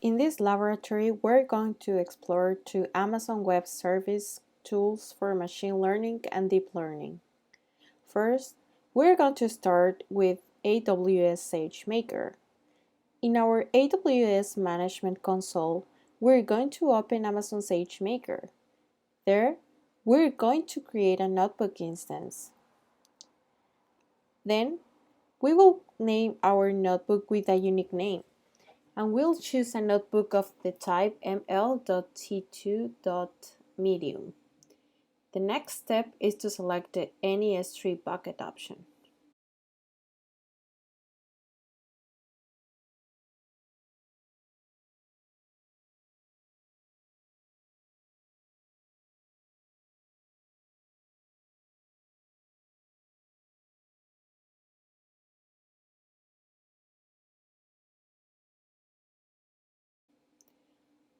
In this laboratory, we're going to explore two Amazon Web Service tools for machine learning and deep learning. First, we're going to start with AWS SageMaker. In our AWS Management Console, we're going to open Amazon SageMaker. There, we're going to create a notebook instance. Then, we will name our notebook with a unique name, and we'll choose a notebook of the type ml.t2.medium. The next step is to select the Any S3 bucket option.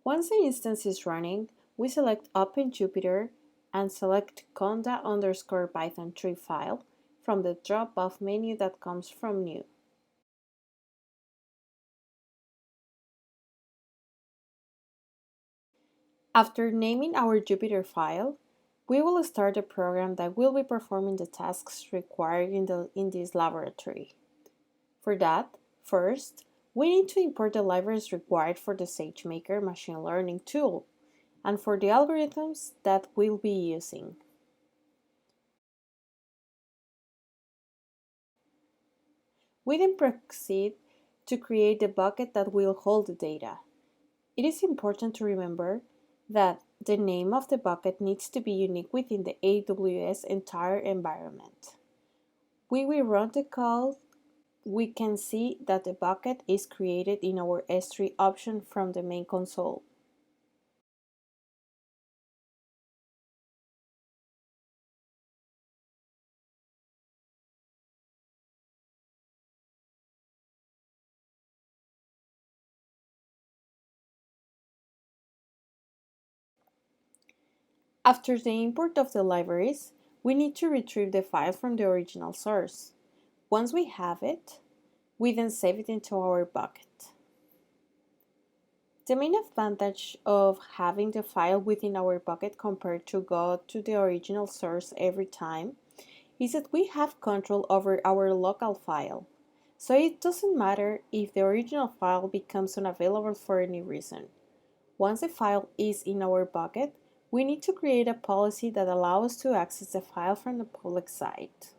Once the instance is running, we select Open Jupyter and select conda_python3 file from the drop-off menu that comes from New. After naming our Jupyter file, we will start a program that will be performing the tasks required in this laboratory. For that, first, we need to import the libraries required for the SageMaker machine learning tool and for the algorithms that we'll be using. We then proceed to create the bucket that will hold the data. It is important to remember that the name of the bucket needs to be unique within the AWS entire environment. When we run the code, we can see that the bucket is created in our S3 option from the main console. After the import of the libraries, we need to retrieve the file from the original source. Once we have it, we then save it into our bucket. The main advantage of having the file within our bucket compared to go to the original source every time is that we have control over our local file. So it doesn't matter if the original file becomes unavailable for any reason. Once the file is in our bucket, we need to create a policy that allows us to access the file from the public site.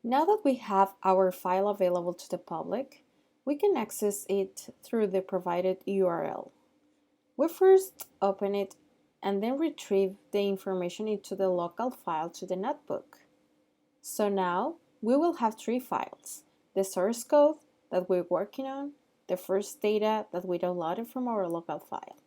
Now that we have our file available to the public, we can access it through the provided URL. We first open it and then retrieve the information into the local file to the notebook. So now we will have three files: the source code that we're working on, the first data that we downloaded from our local file.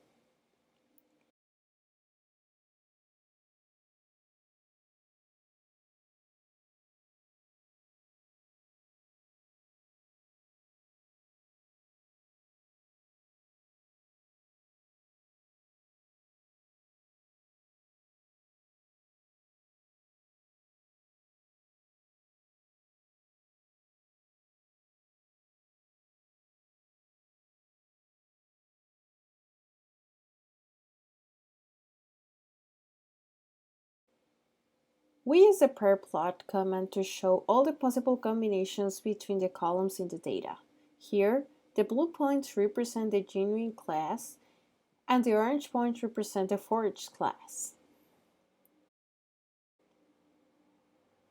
We use the pair plot command to show all the possible combinations between the columns in the data. Here, the blue points represent the genuine class and the orange points represent the foraged class.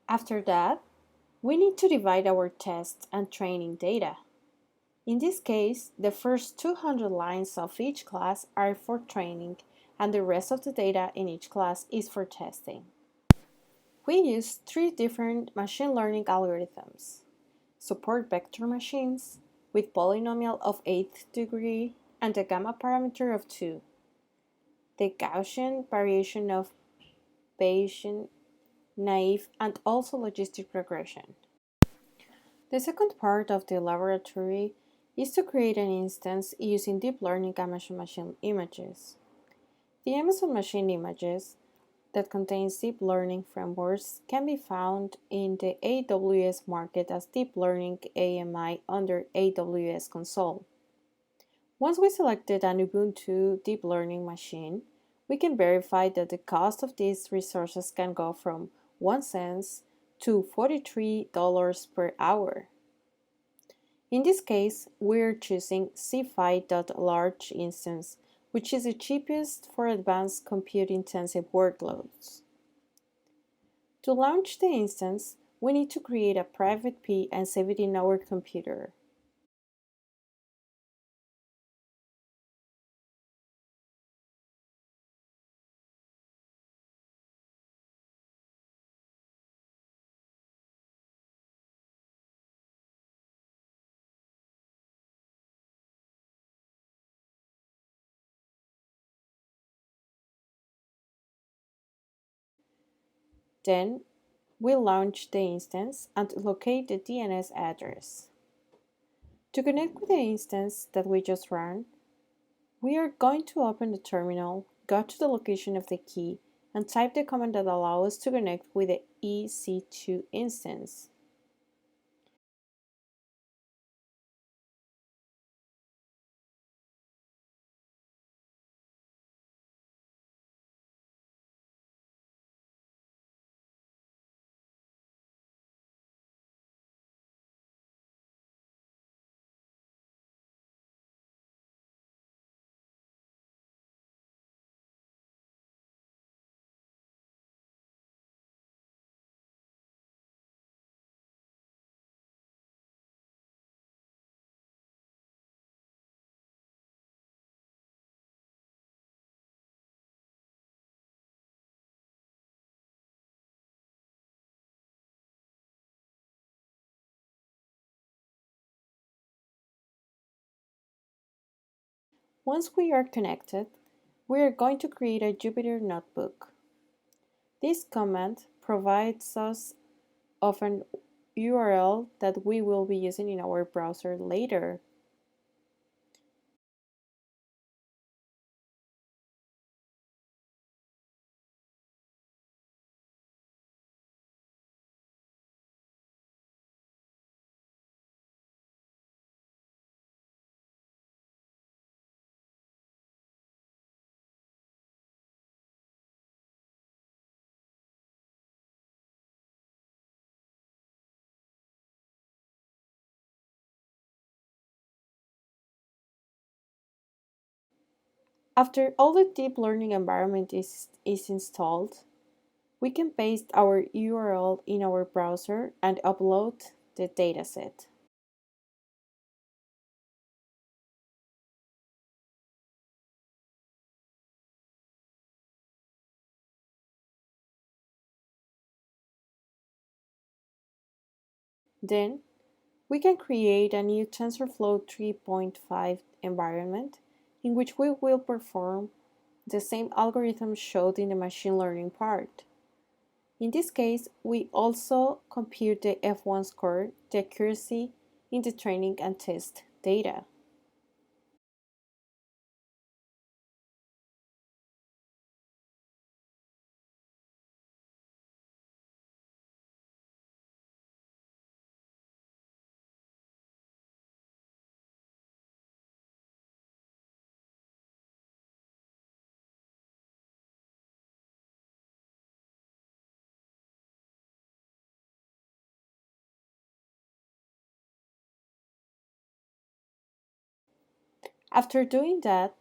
After that, we need to divide our test and training data. In this case, the first 200 lines of each class are for training and the rest of the data in each class is for testing. We use three different machine learning algorithms: support vector machines with polynomial of 8th degree and a gamma parameter of 2, the Gaussian variation of Bayesian, naive, and also logistic regression. The second part of the laboratory is to create an instance using deep learning Amazon machine images. The Amazon machine images that contains deep learning frameworks can be found in the AWS market as Deep Learning AMI under AWS Console. Once we selected an Ubuntu deep learning machine, we can verify that the cost of these resources can go from 1 cent to $43 per hour. In this case, we're choosing C5.large instance, which is the cheapest for advanced compute-intensive workloads. To launch the instance, we need to create a private key and save it in our computer. Then, we launch the instance and locate the DNS address. To connect with the instance that we just ran, we are going to open the terminal, go to the location of the key, and type the command that allows us to connect with the EC2 instance. Once we are connected, we are going to create a Jupyter notebook. This command provides us of an URL that we will be using in our browser later. After all the deep learning environment is installed, we can paste our URL in our browser and upload the dataset. Then, we can create a new TensorFlow 3.5 environment in which we will perform the same algorithm showed in the machine learning part. In this case, we also compute the F1 score, the accuracy in the training and test data. After doing that,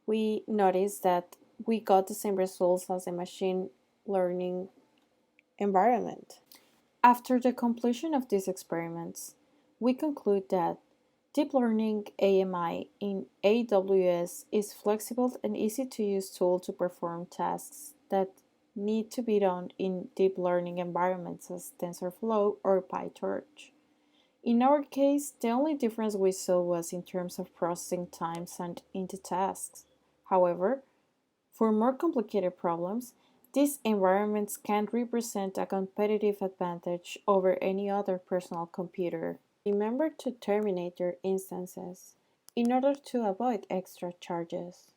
we notice that we got the same results as the machine learning environment. After the completion of these experiments, we conclude that deep learning AMI in AWS is flexible and easy to use tool to perform tasks that need to be done in deep learning environments as TensorFlow or PyTorch. In our case, the only difference we saw was in terms of processing times and in the tasks. However, for more complicated problems, these environments can represent a competitive advantage over any other personal computer. Remember to terminate your instances in order to avoid extra charges.